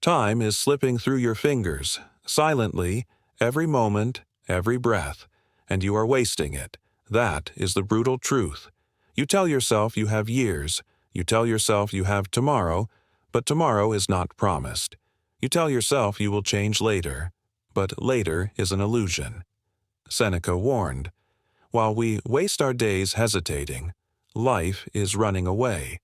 Time is slipping through your fingers, silently, every moment, every breath, and you are wasting it. That is the brutal truth. You tell yourself you have years, you tell yourself you have tomorrow, but tomorrow is not promised. You tell yourself you will change later, but later is an illusion. Seneca warned, "While we waste our days hesitating, life is running away."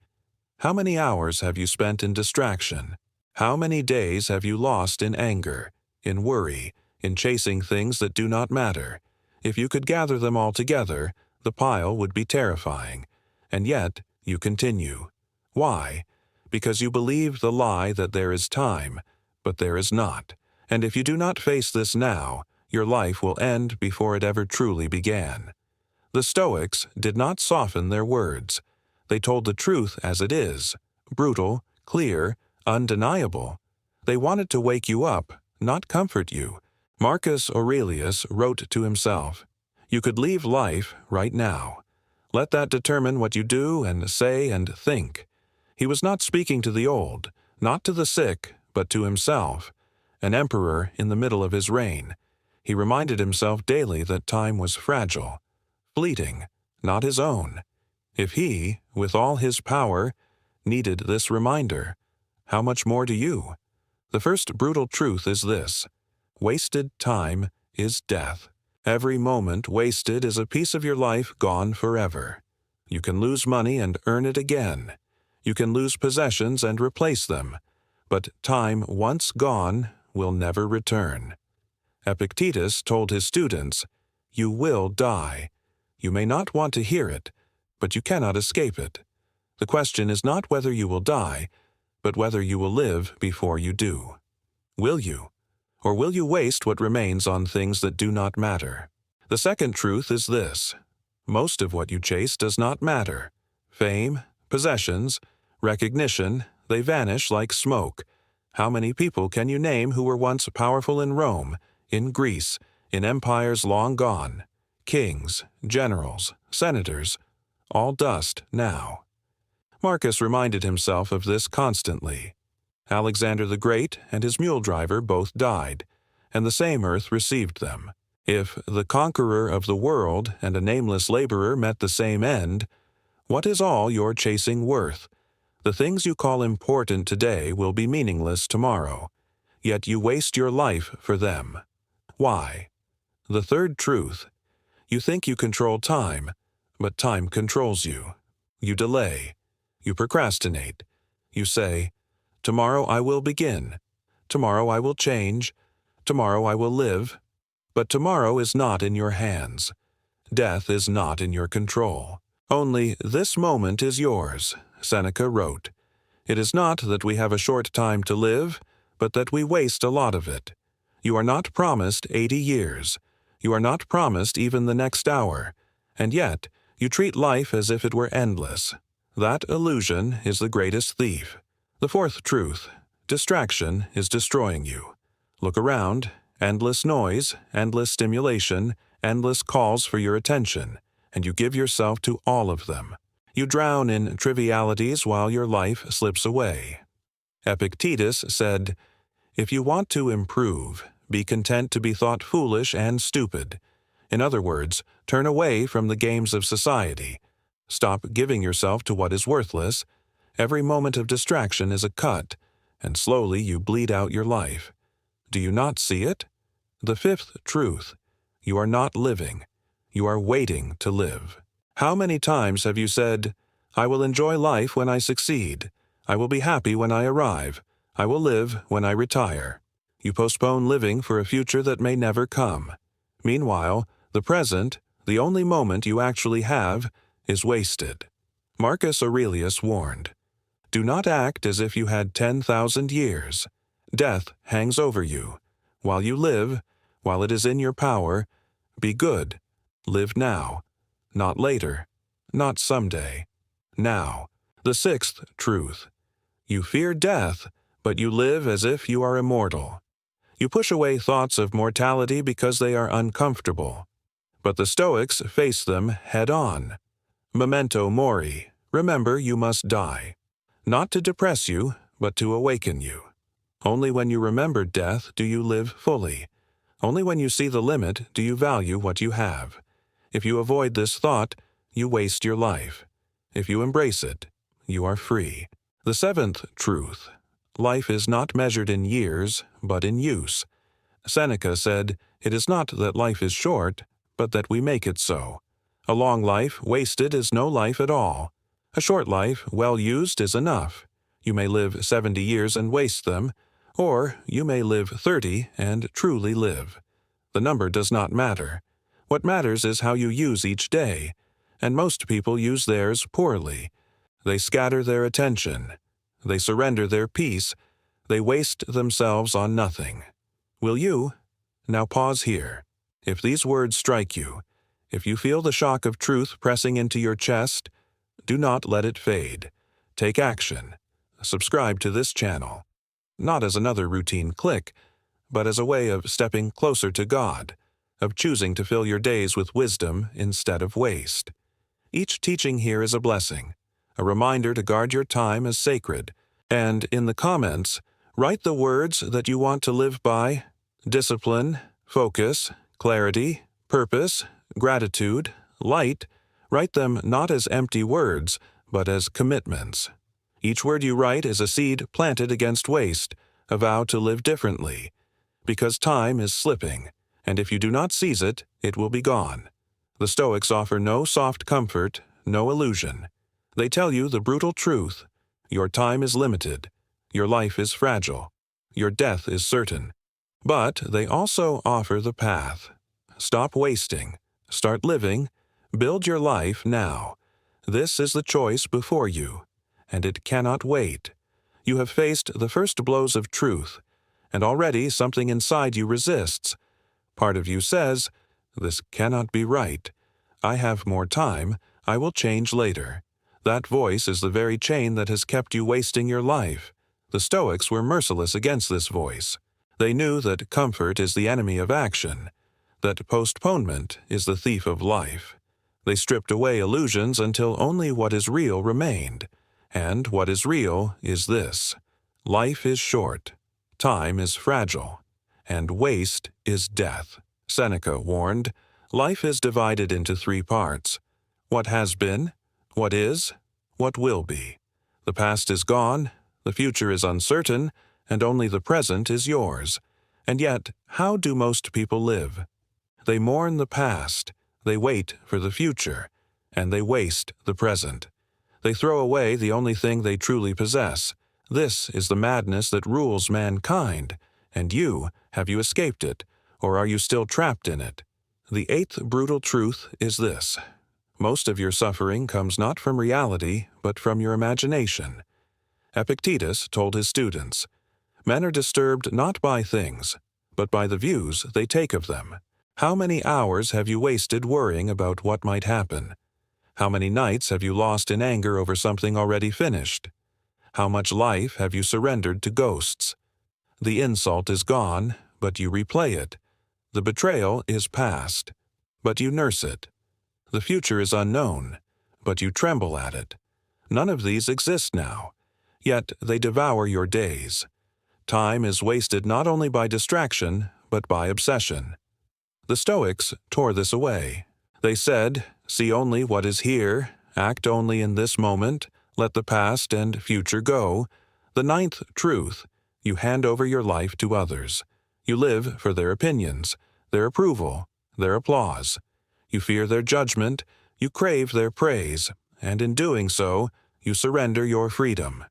How many hours have you spent in distraction? How many days have you lost in anger, in worry, in chasing things that do not matter? If you could gather them all together, the pile would be terrifying. And yet, you continue. Why? Because you believe the lie that there is time, but there is not. And if you do not face this now, your life will end before it ever truly began. The Stoics did not soften their words. They told the truth as it is, brutal, clear, undeniable. They wanted to wake you up, not comfort you. Marcus Aurelius wrote to himself, "You could leave life right now. Let that determine what you do and say and think." He was not speaking to the old, not to the sick, but to himself, an emperor in the middle of his reign. He reminded himself daily that time was fragile, fleeting, not his own. If he, with all his power, needed this reminder, how much more do you? The first brutal truth is this: wasted time is death. Every moment wasted is a piece of your life gone forever. You can lose money and earn it again. You can lose possessions and replace them. But time once gone will never return. Epictetus told his students, "You will die. You may not want to hear it, but you cannot escape it. The question is not whether you will die, but whether you will live before you do. Will you? Or will you waste what remains on things that do not matter?" The second truth is this: most of what you chase does not matter. Fame, possessions, recognition, they vanish like smoke. How many people can you name who were once powerful in Rome, in Greece, in empires long gone? Kings, generals, senators, all dust now. Marcus reminded himself of this constantly. Alexander the Great and his mule driver both died, and the same earth received them. If the conqueror of the world and a nameless laborer met the same end, what is all your chasing worth? The things you call important today will be meaningless tomorrow, yet you waste your life for them. Why? The third truth: you think you control time, but time controls you. You delay. You procrastinate. You say, "Tomorrow I will begin. Tomorrow I will change. Tomorrow I will live." But tomorrow is not in your hands. Death is not in your control. Only this moment is yours, Seneca wrote. It is not that we have a short time to live, but that we waste a lot of it. You are not promised 80 years. You are not promised even the next hour. And yet, you treat life as if it were endless. That illusion is the greatest thief. The fourth truth: distraction is destroying you. Look around. Endless noise, endless stimulation, endless calls for your attention, and you give yourself to all of them. You drown in trivialities while your life slips away. Epictetus said, "If you want to improve, be content to be thought foolish and stupid." In other words, turn away from the games of society. Stop giving yourself to what is worthless. Every moment of distraction is a cut, and slowly you bleed out your life. Do you not see it? The fifth truth: you are not living. You are waiting to live. How many times have you said, "I will enjoy life when I succeed. I will be happy when I arrive. I will live when I retire." You postpone living for a future that may never come. Meanwhile, the present, the only moment you actually have, is wasted. Marcus Aurelius warned, "Do not act as if you had 10,000 years. Death hangs over you. While you live, while it is in your power, be good. Live now. Not later. Not someday. Now." The sixth truth: you fear death, but you live as if you are immortal. You push away thoughts of mortality because they are uncomfortable. But the Stoics face them head-on. Memento mori. Remember you must die. Not to depress you, but to awaken you. Only when you remember death do you live fully. Only when you see the limit do you value what you have. If you avoid this thought, you waste your life. If you embrace it, you are free. The seventh truth: life is not measured in years, but in use. Seneca said, "It is not that life is short, but that we make it so." A long life wasted is no life at all. A short life, well used, is enough. You may live 70 years and waste them, or you may live 30 and truly live. The number does not matter. What matters is how you use each day, and most people use theirs poorly. They scatter their attention. They surrender their peace. They waste themselves on nothing. Will you? Now pause here. If these words strike you, if you feel the shock of truth pressing into your chest, do not let it fade. Take action. Subscribe to this channel, not as another routine click, but as a way of stepping closer to God, of choosing to fill your days with wisdom instead of waste. Each teaching here is a blessing, a reminder to guard your time as sacred, and in the comments, write the words that you want to live by: discipline, focus, clarity, purpose, gratitude, light. Write them not as empty words, but as commitments. Each word you write is a seed planted against waste, a vow to live differently. Because time is slipping, and if you do not seize it, it will be gone. The Stoics offer no soft comfort, no illusion. They tell you the brutal truth: your time is limited, your life is fragile, your death is certain. But they also offer the path. Stop wasting, start living, build your life now. This is the choice before you, and it cannot wait. You have faced the first blows of truth, and already something inside you resists. Part of you says, "This cannot be right. I have more time. I will change later." That voice is the very chain that has kept you wasting your life. The Stoics were merciless against this voice. They knew that comfort is the enemy of action, that postponement is the thief of life. They stripped away illusions until only what is real remained. And what is real is this: life is short, time is fragile, and waste is death. Seneca warned, life is divided into three parts: what has been, what is, what will be. The past is gone, the future is uncertain, and only the present is yours. And yet, how do most people live? They mourn the past, they wait for the future, and they waste the present. They throw away the only thing they truly possess. This is the madness that rules mankind. And you, have you escaped it, or are you still trapped in it? The eighth brutal truth is this: most of your suffering comes not from reality, but from your imagination. Epictetus told his students, "Men are disturbed not by things, but by the views they take of them." How many hours have you wasted worrying about what might happen? How many nights have you lost in anger over something already finished? How much life have you surrendered to ghosts? The insult is gone, but you replay it. The betrayal is past, but you nurse it. The future is unknown, but you tremble at it. None of these exist now, yet they devour your days. Time is wasted not only by distraction, but by obsession. The Stoics tore this away. They said, "See only what is here, act only in this moment, let the past and future go." The ninth truth: you hand over your life to others. You live for their opinions, their approval, their applause. You fear their judgment, you crave their praise, and in doing so, you surrender your freedom.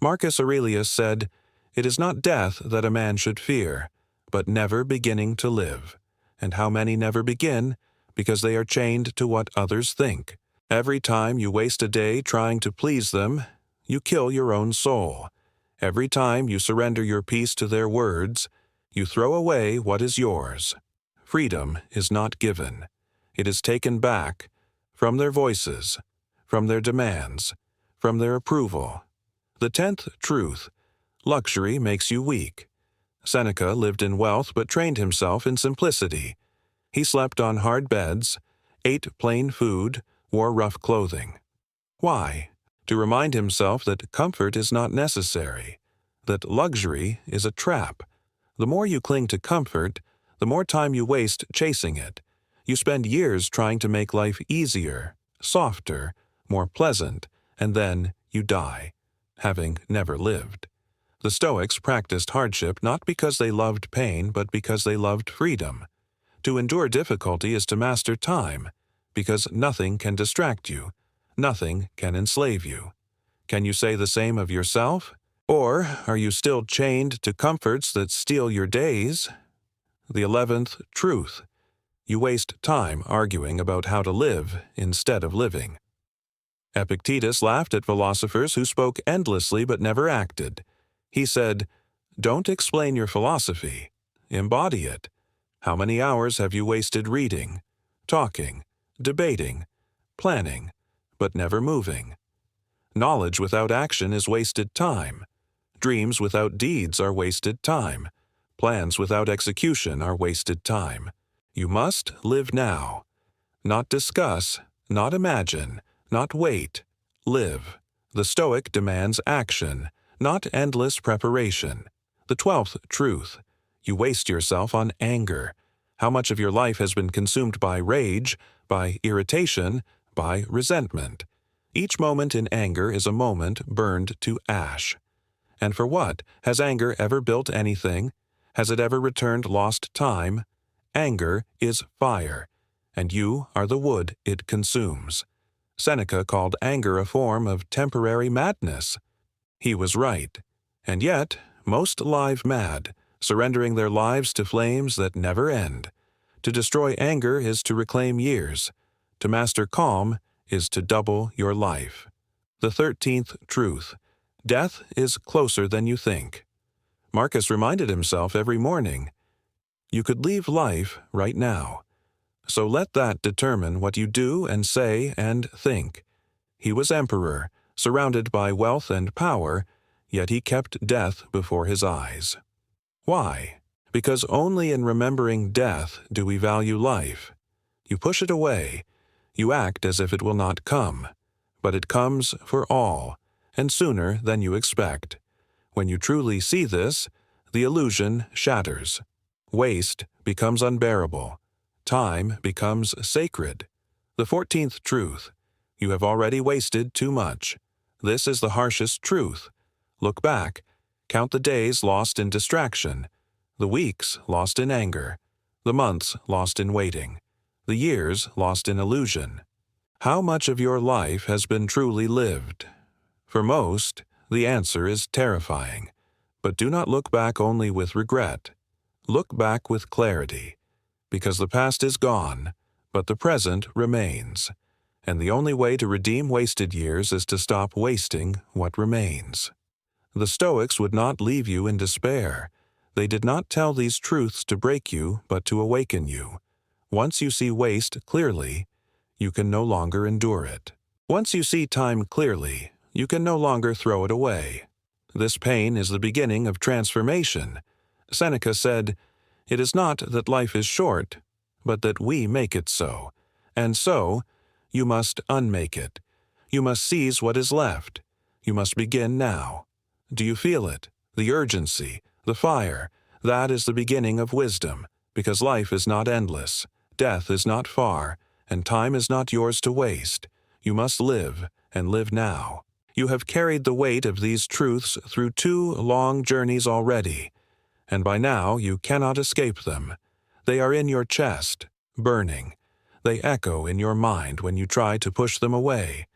Marcus Aurelius said, "It is not death that a man should fear, but never beginning to live." And how many never begin? Because they are chained to what others think. Every time you waste a day trying to please them, you kill your own soul. Every time you surrender your peace to their words, you throw away what is yours. Freedom is not given. It is taken back from their voices, from their demands, from their approval. The 10th truth: luxury makes you weak. Seneca lived in wealth but trained himself in simplicity. He slept on hard beds, ate plain food, wore rough clothing. Why? To remind himself that comfort is not necessary. that luxury is a trap. The more you cling to comfort, the more time you waste chasing it. You spend years trying to make life easier, softer, more pleasant, and then you die, having never lived. The Stoics practiced hardship not because they loved pain, but because they loved freedom. To endure difficulty is to master time, because nothing can distract you, nothing can enslave you. Can you say the same of yourself? Or are you still chained to comforts that steal your days? The 11th truth. You waste time arguing about how to live instead of living. Epictetus laughed at philosophers who spoke endlessly but never acted. He said, "Don't explain your philosophy. Embody it. How many hours have you wasted reading, talking, debating, planning, but never moving? Knowledge without action is wasted time. Dreams without deeds are wasted time. Plans without execution are wasted time. You must live now. Not discuss, not imagine, not wait. Live. The Stoic demands action, not endless preparation. The 12th truth. You waste yourself on anger. How much of your life has been consumed by rage, by irritation, by resentment? Each moment in anger is a moment burned to ash. And for what? Has anger ever built anything? Has it ever returned lost time? Anger is fire, and you are the wood it consumes. Seneca called anger a form of temporary madness. He was right. And yet, most lie mad, surrendering their lives to flames that never end. To destroy anger is to reclaim years. To master calm is to double your life. The 13th truth. Death is closer than you think. Marcus reminded himself every morning, you could leave life right now. So let that determine what you do and say and think. He was emperor, surrounded by wealth and power, yet he kept death before his eyes. Why? Because only in remembering death do we value life. You push it away. You act as if it will not come. But it comes for all, and sooner than you expect. When you truly see this, the illusion shatters. Waste becomes unbearable. Time becomes sacred. The 14th truth. You have already wasted too much. This is the harshest truth. Look back. Count the days lost in distraction, the weeks lost in anger, the months lost in waiting, the years lost in illusion. How much of your life has been truly lived? For most, the answer is terrifying. But do not look back only with regret. Look back with clarity, because the past is gone, but the present remains. And the only way to redeem wasted years is to stop wasting what remains. The Stoics would not leave you in despair. They did not tell these truths to break you, but to awaken you. Once you see waste clearly, you can no longer endure it. Once you see time clearly, you can no longer throw it away. This pain is the beginning of transformation. Seneca said, "It is not that life is short, but that we make it so. And so, you must unmake it. You must seize what is left. You must begin now." Do you feel it? The urgency, the fire, that is the beginning of wisdom, because life is not endless, death is not far, and time is not yours to waste. You must live, and live now. You have carried the weight of these truths through 2 long journeys already, and by now you cannot escape them. They are in your chest, burning. They echo in your mind when you try to push them away.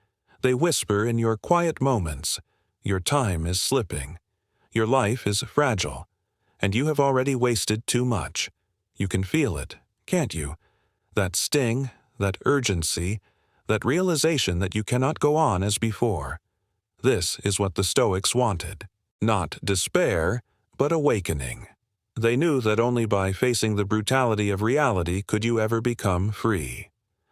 They whisper in your quiet moments. Your time is slipping. Your life is fragile, and you have already wasted too much. You can feel it, can't you? That sting, that urgency, that realization that you cannot go on as before. This is what the Stoics wanted. Not despair, but awakening. They knew that only by facing the brutality of reality could you ever become free.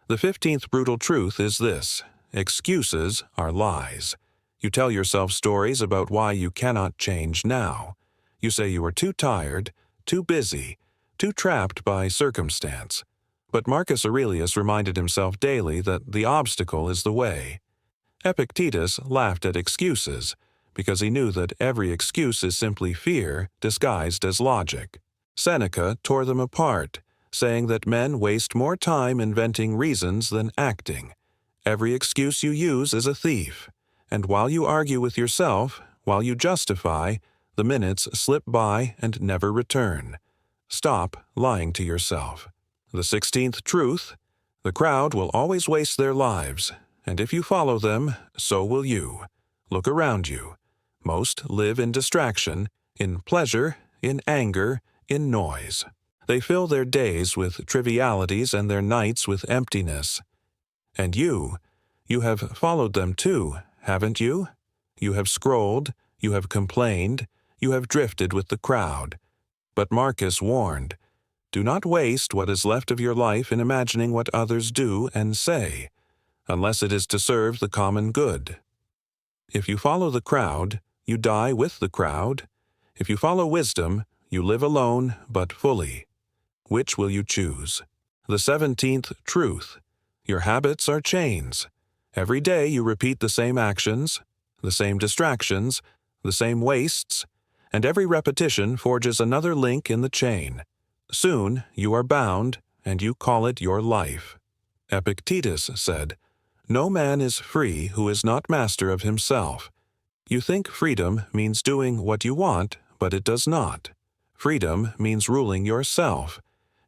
The 15th brutal truth is this: excuses are lies. You tell yourself stories about why you cannot change now. You say you are too tired, too busy, too trapped by circumstance. But Marcus Aurelius reminded himself daily that the obstacle is the way. Epictetus laughed at excuses because he knew that every excuse is simply fear disguised as logic. Seneca tore them apart, saying that men waste more time inventing reasons than acting. Every excuse you use is a thief, and while you argue with yourself, while you justify, the minutes slip by and never return. Stop lying to yourself. The 16th truth: the crowd will always waste their lives, and if you follow them, so will you. Look around you. Most live in distraction, in pleasure, in anger, in noise. They fill their days with trivialities and their nights with emptiness. And you have followed them too, haven't you? You have scrolled, you have complained, you have drifted with the crowd. But Marcus warned, do not waste what is left of your life in imagining what others do and say, unless it is to serve the common good. If you follow the crowd, you die with the crowd. If you follow wisdom, you live alone but fully. Which will you choose? The 17th truth: your habits are chains. Every day you repeat the same actions, the same distractions, the same wastes, and every repetition forges another link in the chain. Soon you are bound, and you call it your life. Epictetus said, "No man is free who is not master of himself." You think freedom means doing what you want, but it does not. Freedom means ruling yourself.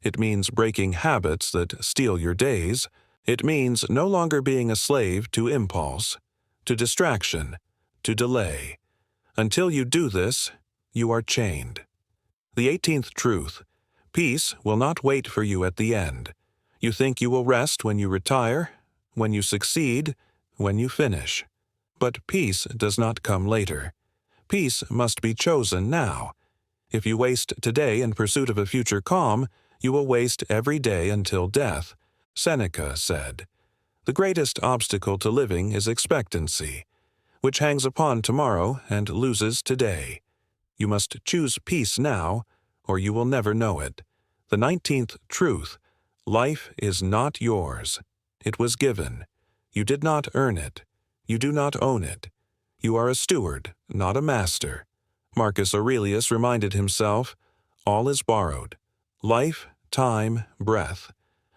It means breaking habits that steal your days. It means no longer being a slave to impulse, to distraction, to delay. Until you do this, you are chained. The 18th truth: peace will not wait for you at the end. You think you will rest when you retire, when you succeed, when you finish. But peace does not come later. Peace must be chosen now. If you waste today in pursuit of a future calm, you will waste every day until death. Seneca said, "The greatest obstacle to living is expectancy, which hangs upon tomorrow and loses today." You must choose peace now, or you will never know it. The 19th truth: life is not yours. It was given. You did not earn it. You do not own it. You are a steward, not a master. Marcus Aurelius reminded himself, all is borrowed. Life, time, breath.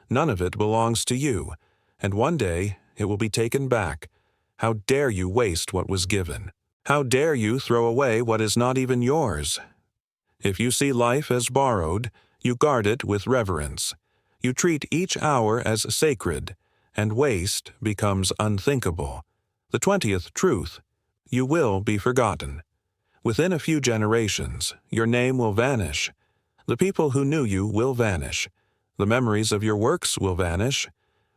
None of it belongs to you, and one day it will be taken back. How dare you waste what was given? How dare you throw away what is not even yours? If you see life as borrowed, you guard it with reverence. You treat each hour as sacred, and waste becomes unthinkable. The 20th truth: you will be forgotten. Within a few generations, your name will vanish. The people who knew you will vanish. The memories of your works will vanish.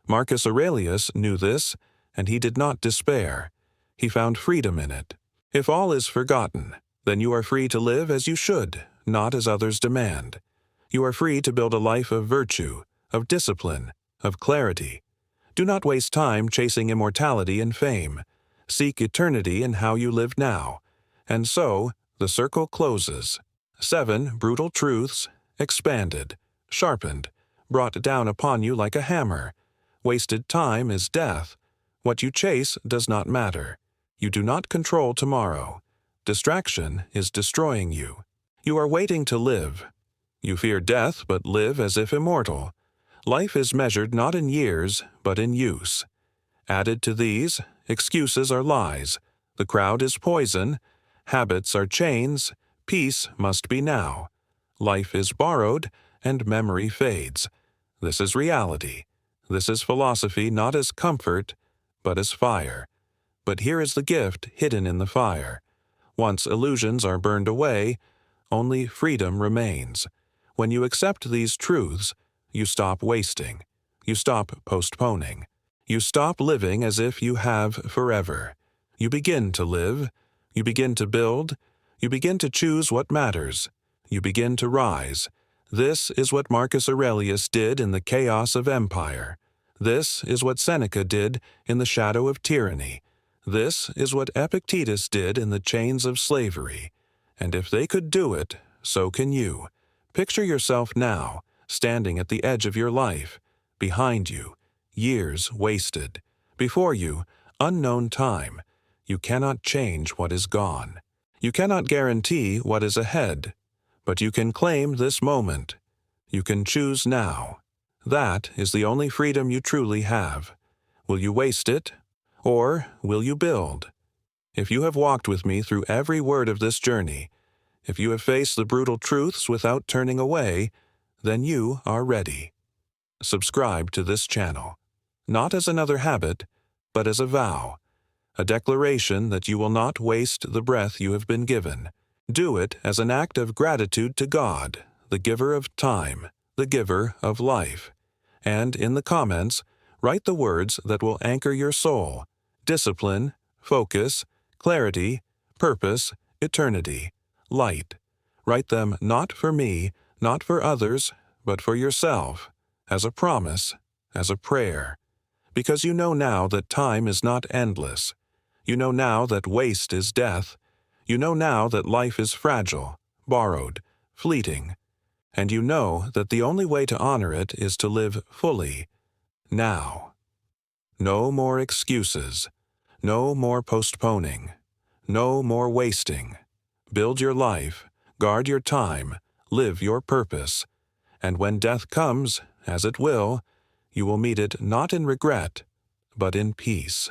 Marcus Aurelius knew this, and he did not despair. He found freedom in it. If all is forgotten, then you are free to live as you should, not as others demand. You are free to build a life of virtue, of discipline, of clarity. Do not waste time chasing immortality and fame. Seek eternity in how you live now. And so, the circle closes. 7 brutal truths, expanded, sharpened, brought down upon you like a hammer. Wasted time is death. What you chase does not matter. You do not control tomorrow. Distraction is destroying you. You are waiting to live. You fear death but live as if immortal. Life is measured not in years, but in use. Added to these, excuses are lies. The crowd is poison. Habits are chains. Peace must be now. Life is borrowed, and memory fades. This is reality. This is philosophy not as comfort, but as fire. But here is the gift hidden in the fire. Once illusions are burned away, only freedom remains. When you accept these truths, you stop wasting. You stop postponing. You stop living as if you have forever. You begin to live. You begin to build. You begin to choose what matters. You begin to rise. This is what Marcus Aurelius did in the chaos of empire. This is what Seneca did in the shadow of tyranny. This is what Epictetus did in the chains of slavery. And if they could do it, so can you. Picture yourself now, standing at the edge of your life. Behind you, years wasted. Before you, unknown time. You cannot change what is gone. You cannot guarantee what is ahead, but you can claim this moment. You can choose now. That is the only freedom you truly have. Will you waste it, or will you build? If you have walked with me through every word of this journey, if you have faced the brutal truths without turning away, then you are ready. Subscribe to this channel, not as another habit, but as a vow, a declaration that you will not waste the breath you have been given. Do it as an act of gratitude to God, the giver of time, the giver of life. And in the comments, write the words that will anchor your soul: discipline, focus, clarity, purpose, eternity, light. Write them not for me, not for others, but for yourself, as a promise, as a prayer. Because you know now that time is not endless. You know now that waste is death. You know now that life is fragile, borrowed, fleeting. And you know that the only way to honor it is to live fully, now. No more excuses. No more postponing. No more wasting. Build your life, guard your time, live your purpose. And when death comes, as it will, you will meet it not in regret, but in peace.